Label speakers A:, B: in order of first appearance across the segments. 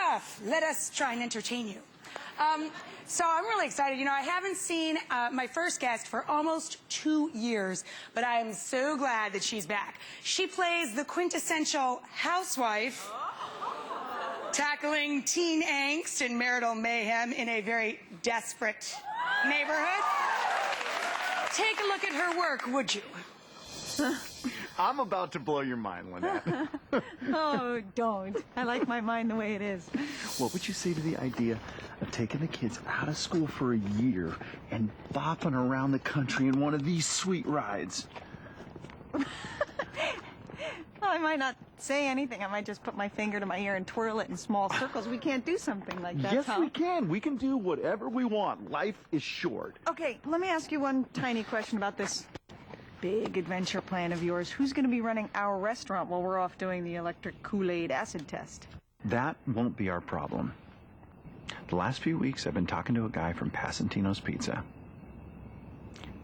A: enough. Let us try and entertain you. So I'm really excited. You know, I haven't seen my first guest for almost 2 years, but I am so glad that she's back. She plays the quintessential housewife, tackling teen angst and marital mayhem in a very desperate neighborhood. Take a look at her work, would you?
B: I'm about to blow your mind, Lynette.
C: Oh, don't. I like my mind the way it is.
B: What would you say to the idea of taking the kids out of school for a year and bopping around the country in one of these sweet rides?
C: Well, I might not say anything. I might just put my finger to my ear and twirl it in small circles. We can't do something like that,
B: Yes,
C: huh?
B: we can. We can do whatever we want. Life is short.
C: Okay, let me ask you one tiny question about this big adventure plan of yours. Who's going to be running our restaurant while we're off doing the electric Kool-Aid acid test?
B: That won't be our problem. The last few weeks, I've been talking to a guy from Pasantino's Pizza.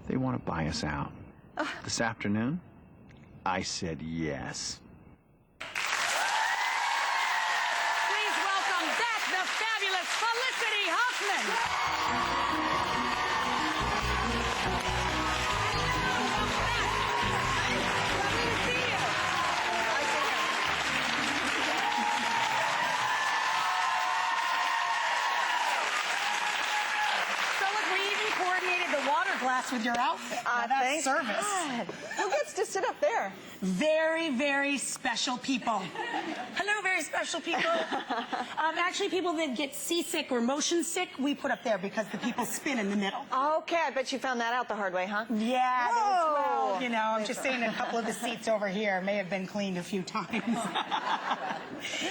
B: They want to buy us out. This afternoon, I said yes.
A: Please welcome back the fabulous Felicity Huffman. Glass with your outfit. That's service.
C: God. Who gets to sit up there?
A: Very, very special people. Hello, very special people. Actually, people that get seasick or motion sick, we put up there because the people spin in the middle.
C: Okay, I bet you found that out the hard way, huh?
A: Yeah. Well, you know, I'm just saying a couple of the seats over here may have been cleaned a few times.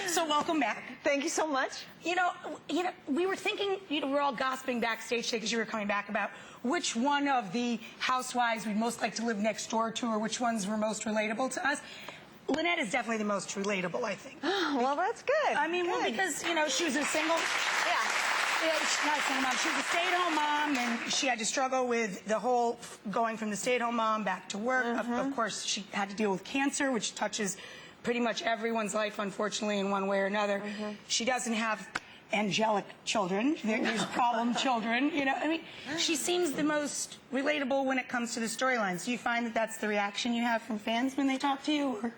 A: So welcome back.
C: Thank you so much.
A: You know, we were thinking, we're all gossiping backstage today because you were coming back about which one of the housewives we'd most like to live next door to, or which ones were most relatable to us. Lynette is definitely the most relatable, I think.
C: Oh, well, that's good.
A: I mean,
C: good.
A: well, because, you know, she was a single... Yeah, she's not a single mom. She was a stay-at-home mom, and she had to struggle with the whole going from the stay-at-home mom back to work. Of course, she had to deal with cancer, which touches pretty much everyone's life, unfortunately, in one way or another. She doesn't have angelic children. There's problem children. You know, I mean, she seems the most relatable when it comes to the storylines. Do you find that that's the reaction you have from fans when they talk to you? Or?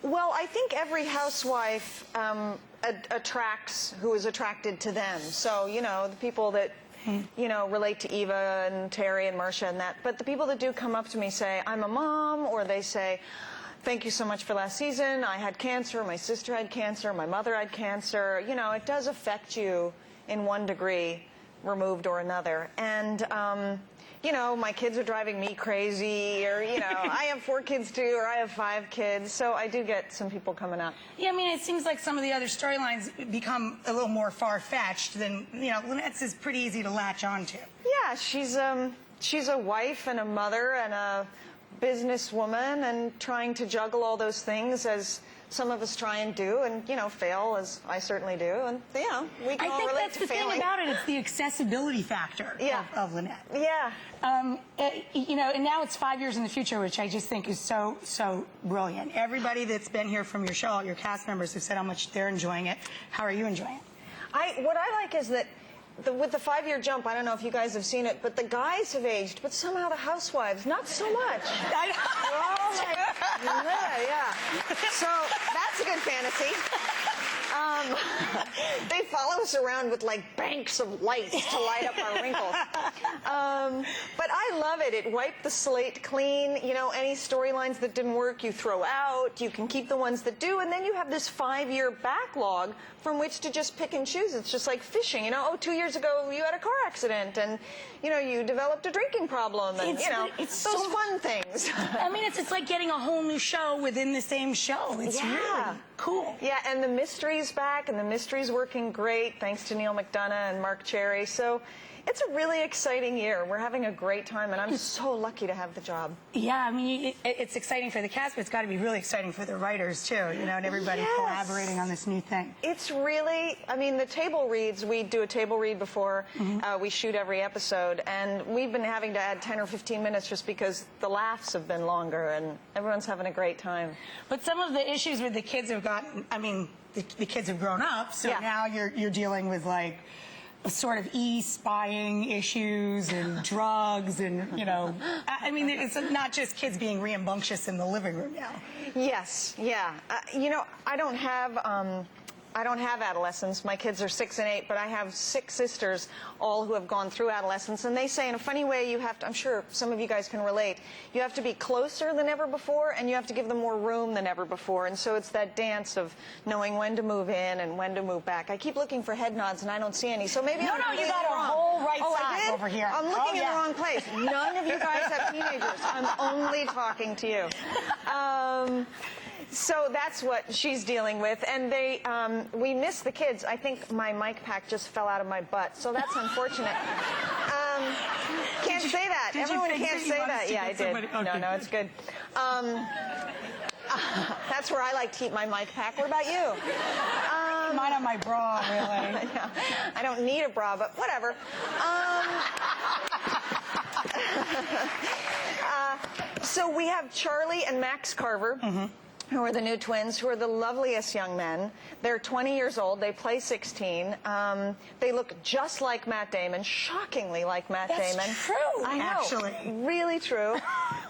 C: Well, I think every housewife attracts who is attracted to them. So, you know, the people that, you know, relate to Eva and Terry and Marcia and that. But the people that do come up to me say, I'm a mom, or they say, thank you so much for last season. I had cancer. My sister had cancer. My mother had cancer. You know, it does affect you in one degree, removed or another. And, you know, my kids are driving me crazy, or, you know, I have 4 kids too, or I have 5 kids. So I do get some people coming up.
A: Yeah, I mean, it seems like some of the other storylines become a little more far-fetched than, you know, Lynette's is pretty easy to latch onto.
C: Yeah, she's a wife and a mother and a businesswoman, and trying to juggle all those things as some of us try and do, and, you know, fail as I certainly do, and, you know, we can all relate to failing. I think that's the thing about it. It's the accessibility factor of Lynette. Yeah.
A: You know, and now it's 5 years in the future, which I just think is so, so brilliant. Everybody that's been here from your show, all your cast members have said how much they're enjoying it. How are you enjoying it?
C: What I like is that with the 5-year jump, I don't know if you guys have seen it, but the guys have aged, but somehow the housewives, not so much. We're all like, yeah. So that's a good fantasy. They follow us around with like banks of lights to light up our wrinkles. But I love it. It wiped the slate clean. You know, any storylines that didn't work, you throw out. You can keep the ones that do, and then you have this 5-year backlog from which to just pick and choose. It's just like fishing. You know, oh, 2 years ago you had a car accident, and, you know, you developed a drinking problem, and, you know, it's those fun things.
A: I mean, it's like getting a whole new show within the same show. It's really cool.
C: Yeah, and the mystery's back, and the mystery's working great, thanks to Neil McDonough and Mark Cherry. So it's a really exciting year. We're having a great time, and I'm so lucky to have the job.
A: Yeah, I mean, it's exciting for the cast, but it's got to be really exciting for the writers, too, you know, and everybody collaborating on this new thing.
C: It's really, I mean, the table reads, we do a table read before we shoot every episode, and we've been having to add 10 or 15 minutes just because the laughs have been longer, and everyone's having a great time.
A: But some of the issues with the kids have gotten, I mean, the kids have grown up, so
C: Yeah.
A: now you're dealing with like a sort of e-spying issues and drugs and, you know, I mean, it's not just kids being rambunctious in the living room now.
C: Yes, yeah. You know, I don't have adolescents. My kids are 6 and 8, but I have 6 sisters, all who have gone through adolescence. And they say in a funny way, you have to, I'm sure some of you guys can relate, you have to be closer than ever before, and you have to give them more room than ever before. And so it's that dance of knowing when to move in and when to move back. I keep looking for head nods, and I don't see any. So maybe
A: No,
C: I'm
A: you
C: completely
A: got a
C: wrong.
A: whole right
C: I
A: side
C: did?
A: over here.
C: I'm looking in
A: yeah.
C: the wrong place. None of you guys have teenagers. I'm only talking to you. So that's what she's dealing with, and we miss the kids. I think my mic pack just fell out of my butt, so that's unfortunate. Can't say that. Everyone can't say that. Yeah, I did.
A: Okay.
C: No, it's good. That's where I like to keep my mic pack. What about you?
A: Mine on my bra, really.
C: Yeah, I don't need a bra, but whatever. So we have Charlie and Max Carver. Who are the new twins, who are the loveliest young men. They're 20 years old. They play 16. They look just like Matt Damon, shockingly like Matt Damon.
A: That's true,
C: I know,
A: actually.
C: really true.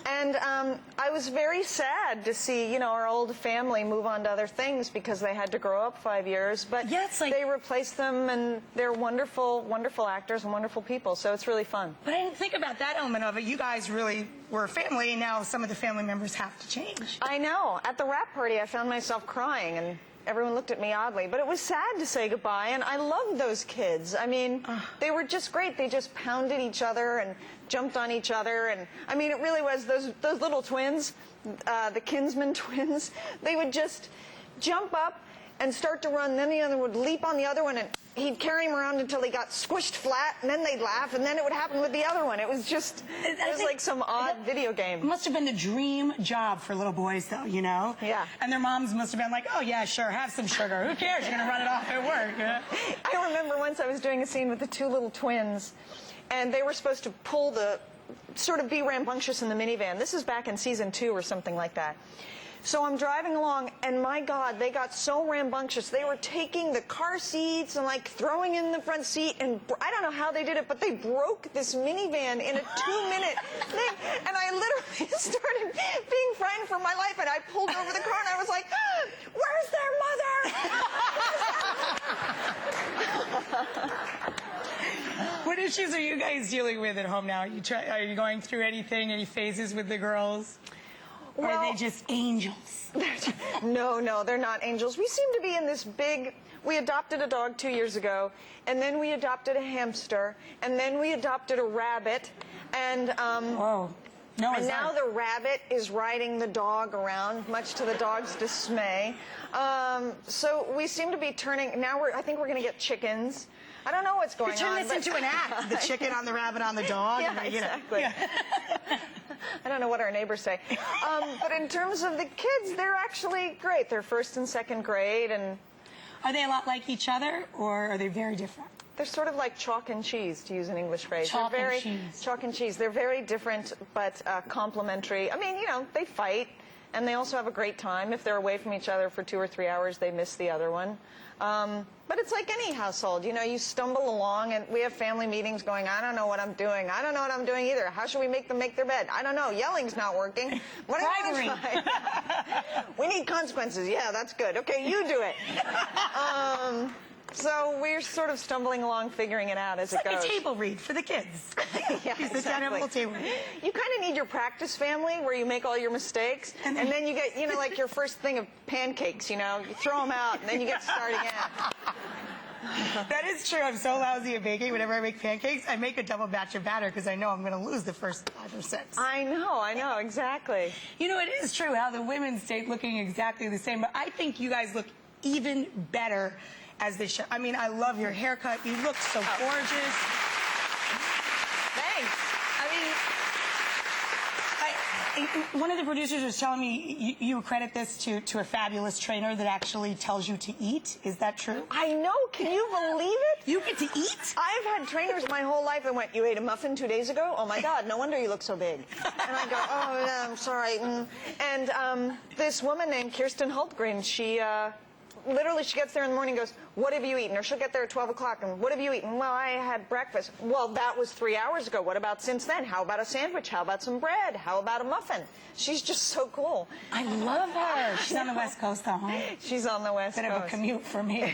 C: And I was very sad to see, you know, our old family move on to other things because they had to grow up 5 years. But
A: Yeah, it's like-
C: they replaced them, and they're wonderful, wonderful actors and wonderful people. So it's really fun.
A: But I didn't think about that element of it. You guys really were a family. Now some of the family members have to change.
C: I know. At the wrap party, I found myself crying, and everyone looked at me oddly. But it was sad to say goodbye, and I loved those kids. I mean, they were just great. They just pounded each other and jumped on each other. And I mean, it really was those little twins, the Kinsman twins. They would just jump up and start to run. Then the other would leap on the other one, and he'd carry him around until he got squished flat, and then they'd laugh, and then it would happen with the other one. It was just, it was like some odd video
A: It
C: game.
A: must have been the dream job for little boys, though, you know?
C: Yeah.
A: And their moms must have been like, oh, yeah, sure, have some sugar. Who cares? You're going to run it off at work. Yeah?
C: I remember once I was doing a scene with the 2 little twins, and they were supposed to sort of be rambunctious in the minivan. This is back in season 2 or something like that. So I'm driving along, and my God, they got so rambunctious. They were taking the car seats and like throwing in the front seat, and I don't know how they did it, but they broke this minivan in a 2-minute thing, and I literally started being frightened for my life, and I pulled over the car, and I was like, where's their mother?
A: What issues are you guys dealing with at home now? Are you going through anything, any phases with the girls? Or are they just angels?
C: No, they're not angels. We seem to be in this we adopted a dog 2 years ago, and then we adopted a hamster, and then we adopted a rabbit, and
A: Whoa. No,
C: and now the rabbit is riding the dog around, much to the dog's dismay. So we seem to be turning, I think we're going to get chickens. I don't know what's going on.
A: Turn this into an act. The chicken on the rabbit on the dog.
C: Yeah,
A: and, you know,
C: exactly.
A: yeah.
C: I don't know what our neighbors say. But in terms of the kids, they're actually great. They're 1st and 2nd grade, and
A: Are they a lot like each other, or are they very different?
C: they're sort of like chalk and cheese, to use an English phrase.
A: Chalk
C: they're
A: and cheese.
C: Chalk and cheese. They're very different, but complementary. I mean, you know, they fight, and they also have a great time. If they're away from each other for 2 or 3 hours, they miss the other one. But it's like any household. You know, you stumble along, and we have family meetings going, I don't know what I'm doing. I don't know what I'm doing either. How should we make them make their bed? I don't know. Yelling's not working. What do you want to try? We need consequences. Yeah, that's good. Okay, you do it. So we're sort of stumbling along, figuring it out as it goes.
A: Like a table read for the kids.
C: Yeah,
A: You sit down at a little table read.
C: You kind of need your practice family where you make all your mistakes, and then you get, you know, like your first thing of pancakes, you know, you throw them out, and then you get to start again.
A: That is true. I'm so lousy at baking. Whenever I make pancakes, I make a double batch of batter because I know I'm going to lose the first 5 or 6.
C: I know, exactly.
A: You know, it is true how the women stay looking exactly the same, but I think you guys look even better as they show. I mean, I love your haircut. You look so gorgeous.
C: Thanks.
A: One of the producers was telling me you credit this to a fabulous trainer that actually tells you to eat. Is that true?
C: I know. Can you believe it?
A: You get to eat?
C: I've had trainers my whole life that went, you ate a muffin 2 days ago? Oh, my God, no wonder you look so big. And I go, oh, no, I'm sorry. And this woman named Kirsten Hultgren, she literally, she gets there in the morning and goes, what have you eaten? Or she'll get there at 12 o'clock and, what have you eaten? Well, I had breakfast. Well, that was 3 hours ago. What about since then? How about a sandwich? How about some bread? How about a muffin? She's just so cool.
A: I love her. She's on the West Coast, though, huh?
C: She's on the West Coast.
A: Bit of a commute for me.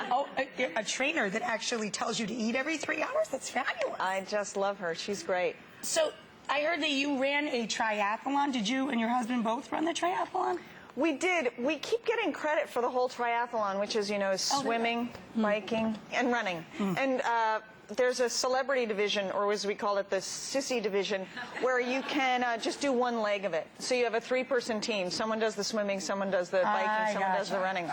A: Oh, a trainer that actually tells you to eat every 3 hours? That's fabulous.
C: I just love her. She's great.
A: So I heard that you ran a triathlon. Did you and your husband both run the triathlon?
C: We did. We keep getting credit for the whole triathlon, which is, you know, swimming, biking, and running. And there's a celebrity division, or as we call it, the sissy division, where you can just do one leg of it. So you have a 3-person team. Someone does the swimming, someone does the biking, someone does the running.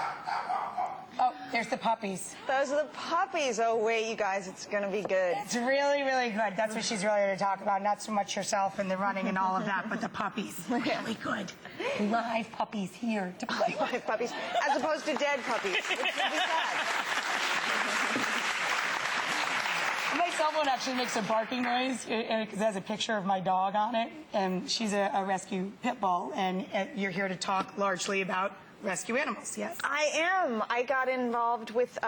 A: Oh, there's the puppies.
C: Those are the puppies. Oh, wait, you guys, it's going to be good.
A: It's really, really good. That's what she's really here to talk about. Not so much herself and the running and all of that, but the puppies. Really good. Live puppies here to play with.
C: Live puppies, as opposed to dead puppies, which would be sad.
A: My cell phone actually makes a barking noise because it has a picture of my dog on it, and she's a rescue pit bull, and you're here to talk largely about rescue animals, yes?
C: I am. I got involved with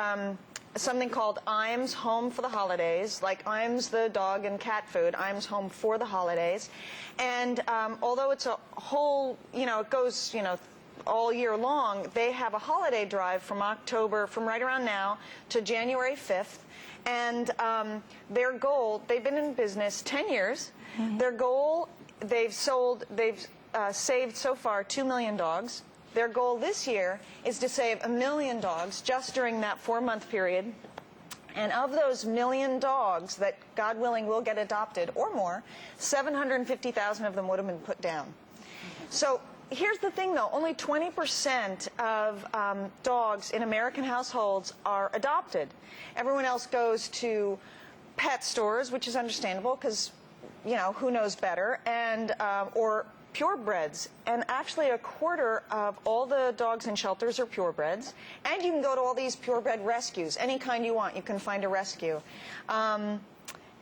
C: something called Iams Home for the holidays, like Iams the dog and cat food, Iams Home for the holidays. And although it's a whole, you know, it goes, you know, all year long, they have a holiday drive from October, from right around now to January 5th. And their goal, they've been in business 10 years. Their goal, they've saved so far 2 million dogs. Their goal this year is to save 1 million dogs just during that 4-month period. And of those 1 million dogs that, God willing, will get adopted or more, 750,000 of them would have been put down. So here's the thing, though. Only 20% of dogs in American households are adopted. Everyone else goes to pet stores, which is understandable because, you know, who knows better, and or purebreds. And actually, 1/4 of all the dogs in shelters are purebreds. And you can go to all these purebred rescues. Any kind you want, you can find a rescue.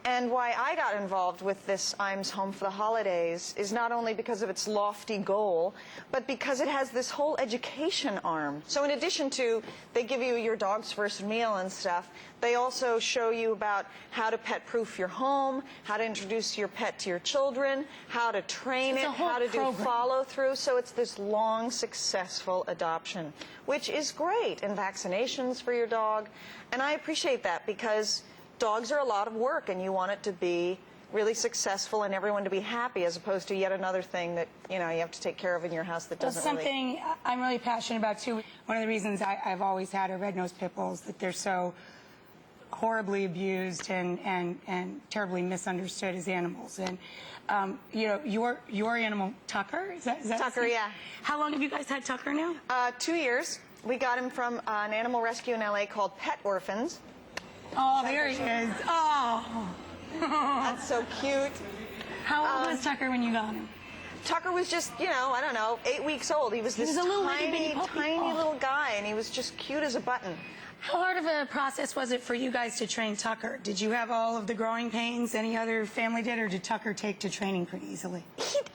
C: And why I got involved with this Iams Home for the Holidays is not only because of its lofty goal, but because it has this whole education arm. So in addition to, they give you your dog's first meal and stuff, they also show you about how to pet-proof your home, how to introduce your pet to your children, how to train it, how to do follow-through. So it's this long, successful adoption, which is great, and vaccinations for your dog. And I appreciate that because dogs are a lot of work, and you want it to be really successful and everyone to be happy, as opposed to yet another thing that, you know, you have to take care of in your house that doesn't
A: something I'm really passionate about, too. One of the reasons I've always had a red-nosed pit bull is that they're so horribly abused and terribly misunderstood as animals. And, you know, your animal, Tucker, is that
C: Tucker, yeah.
A: How long have you guys had Tucker now?
C: 2 years. We got him from an animal rescue in L.A. called Pet Orphans.
A: Oh, there he is. Oh.
C: That's so cute.
A: How old was Tucker when you got him?
C: Tucker was just, you know, I don't know, 8 weeks old. He was this
A: a little
C: tiny little guy, and he was just cute as a button.
A: How hard of a process was it for you guys to train Tucker? Did you have all of the growing pains any other family did, or did Tucker take to training pretty easily?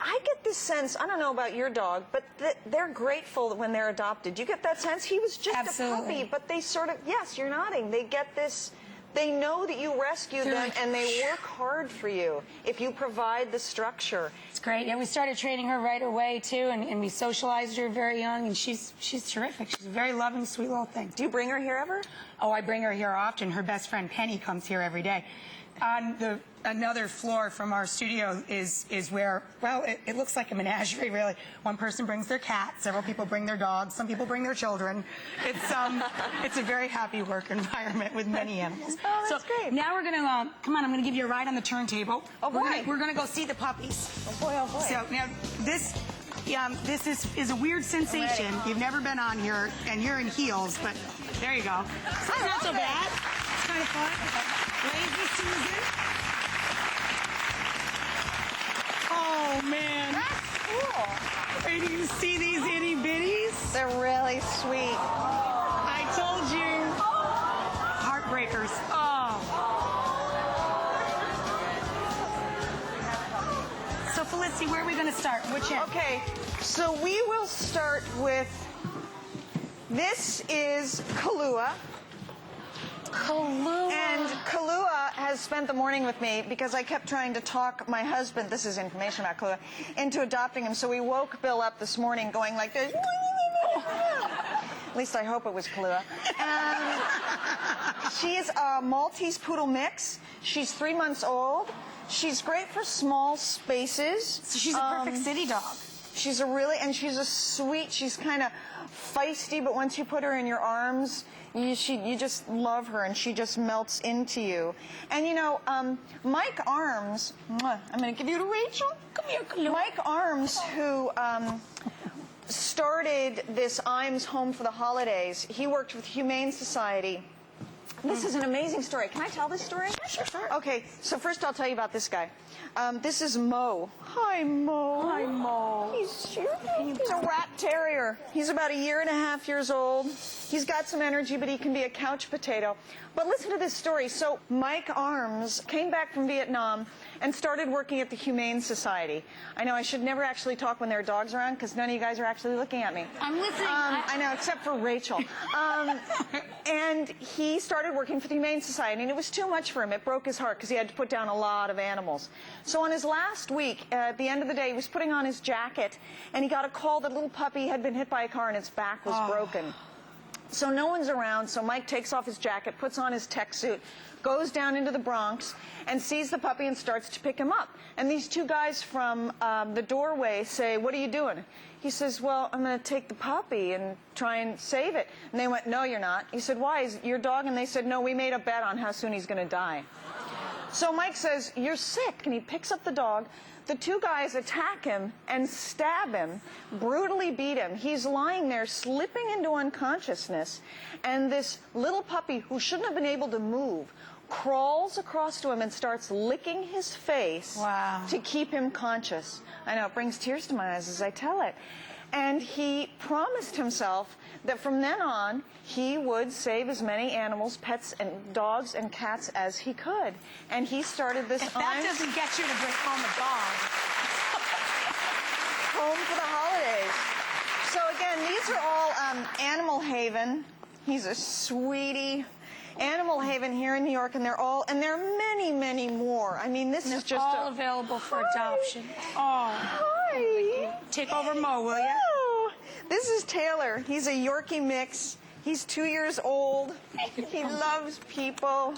C: I get this sense, I don't know about your dog, but they're grateful when they're adopted. Do you get that sense? He was just a puppy, but they sort of, yes, you're nodding. They get this, they know that you rescued them, and they work hard for you if you provide the structure.
A: It's great. Yeah, we started training her right away, too, and we socialized her very young, and she's terrific. She's a very loving, sweet little thing.
C: Do you bring her here ever?
A: Oh, I bring her here often. Her best friend, Penny, comes here every day. On another floor from our studio is where, well, it looks like a menagerie, really. One person brings their cat, several people bring their dogs, some people bring their children. It's a very happy work environment with many animals.
C: Oh, that's great.
A: Now we're going to, come on, I'm going to give you a ride on the turntable.
C: Oh, boy.
A: We're going to go see the puppies.
C: Oh, boy, oh, boy.
A: So now this is a weird sensation. You've never been on here, and you're in heels, but there you go. So it's not so bad. It's kind of fun. Lazy Susan. Oh, man.
C: That's cool.
A: Do you see these itty bitties?
C: They're really sweet.
A: I told you. Heartbreakers. Oh. So, Felicity, where are we going to start? Which end?
C: Okay, so we will start with This is Kahlua.
A: Kahlua.
C: And Kahlua has spent the morning with me because I kept trying to talk my husband, this is information about Kahlua, into adopting him. So we woke Bill up this morning going like this. At least I hope it was Kahlua. She's a Maltese Poodle mix. She's 3 months old. She's great for small spaces.
A: So she's a perfect city dog.
C: She's a sweet, she's kind of feisty, but once you put her in your arms, you just love her, and she just melts into you. And you know, Mike Iams, I'm going to give you to Rachel.
A: Come here, Kahlua.
C: Mike Iams, who started this Iams Home for the holidays, he worked with Humane Society. This is an amazing story. Can I tell this story?
A: Sure.
C: Okay, so first I'll tell you about this guy. This is Mo. Hi, Mo.
A: Hi, Mo.
C: He's a rat terrier. He's about 1.5 years old. He's got some energy, but he can be a couch potato. But listen to this story. So Mike Iams came back from Vietnam and started working at the Humane Society. I know I should never actually talk when there are dogs around because none of you guys are actually looking at me.
A: I'm listening.
C: I know, except for Rachel. And he started working for the Humane Society, and it was too much for him. It broke his heart because he had to put down a lot of animals. So on his last week, at the end of the day, he was putting on his jacket, and he got a call that a little puppy had been hit by a car and its back was broken. So no one's around, so Mike takes off his jacket, puts on his tech suit, goes down into the Bronx, and sees the puppy and starts to pick him up. And these two guys from the doorway say, "What are you doing?" He says, "Well, I'm going to take the puppy and try and save it." And they went, "No, you're not." He said, "Why? Is it your dog?" And they said, "No, we made a bet on how soon he's going to die." So Mike says, "You're sick." And he picks up the dog. The two guys attack him and stab him, brutally beat him. He's lying there slipping into unconsciousness. And this little puppy, who shouldn't have been able to move, crawls across to him and starts licking his face to keep him conscious. I know, it brings tears to my eyes as I tell it. And he promised himself that from then on, he would save as many animals, pets, and dogs and cats as he could. And he started this
A: If that doesn't get you to bring home a dog.
C: Home for the holidays. So again, these are all Animal Haven. He's a sweetie. Animal Haven here in New York, and there are many, many more. I mean, this is just
A: all available for adoption. Oh.
C: Hi.
A: Take over Mo, will you?
C: Oh. This is Taylor. He's a Yorkie mix. He's 2 years old. He loves people.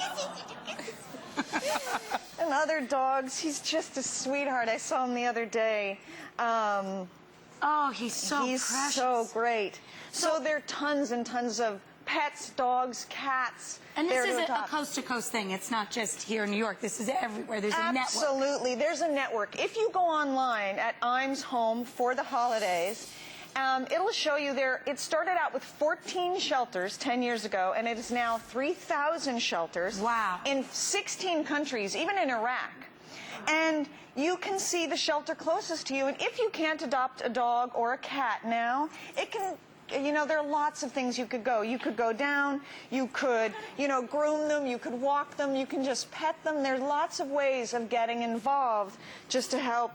C: And other dogs. He's just a sweetheart. I saw him the other day.
A: Oh, he's so precious.
C: He's so great. So there are tons and tons of pets, dogs, cats.
A: And this is a coast-to-coast thing. It's not just here in New York. This is everywhere. There's a network.
C: Absolutely. There's a network. If you go online at Iams Home for the holidays, it'll show you there. It started out with 14 shelters 10 years ago, and it is now 3,000 shelters.
A: Wow. In
C: 16 countries, even in Iraq. And you can see the shelter closest to you. And if you can't adopt a dog or a cat now, it can... You know, there are lots of things you could go. You could go down, you could, groom them, you could walk them, you can just pet them. There's lots of ways of getting involved just to help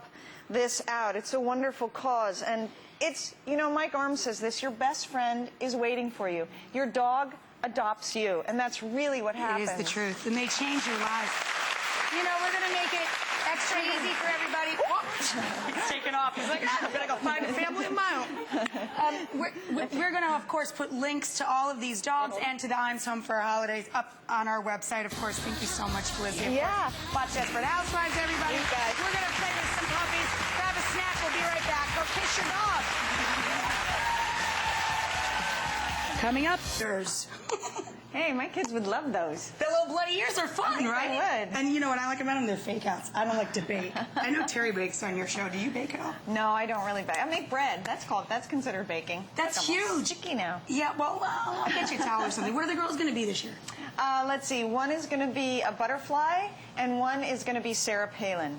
C: this out. It's a wonderful cause. And it's, Mike Iams says this, your best friend is waiting for you. Your dog adopts you. And that's really what happens.
A: It is the truth. And they change your life. We're going to make it extra easy for everybody. He's taking off. He's like, I'm going to go find a family of my own. We're going to, of course, put links to all of these dogs and to the Iams Home for our holidays up on our website. Of course, thank you so much, Felicity.
C: Yeah.
A: Watch Desperate Housewives, everybody.
C: You guys.
A: We're going to play with some puppies. Grab a snack. We'll be right back. Go kiss your dog. Coming up, yours.
C: Hey, my kids would love those.
A: The little bloody ears are fun, right?
C: They would.
A: And you know what I like about them? They're fake outs. I don't like to bake. I know Terry bakes on your show. Do you bake at all?
C: No, I don't really bake. I make bread. That's considered baking.
A: That's huge.
C: Sticky now.
A: Yeah, well, I'll get you a towel or something. Where are the girls going to be this year?
C: Let's see. One is going to be a butterfly, and one is going to be Sarah Palin.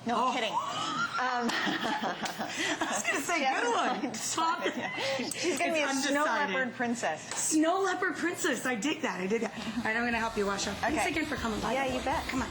C: No, I'm kidding.
A: I was going to say, good one.
C: She's going to be a snow leopard princess.
A: Snow leopard princess. I dig that. All right, I'm going to help you wash up.
C: Okay.
A: Thanks again for coming by.
C: Yeah, you bet.
A: Come on.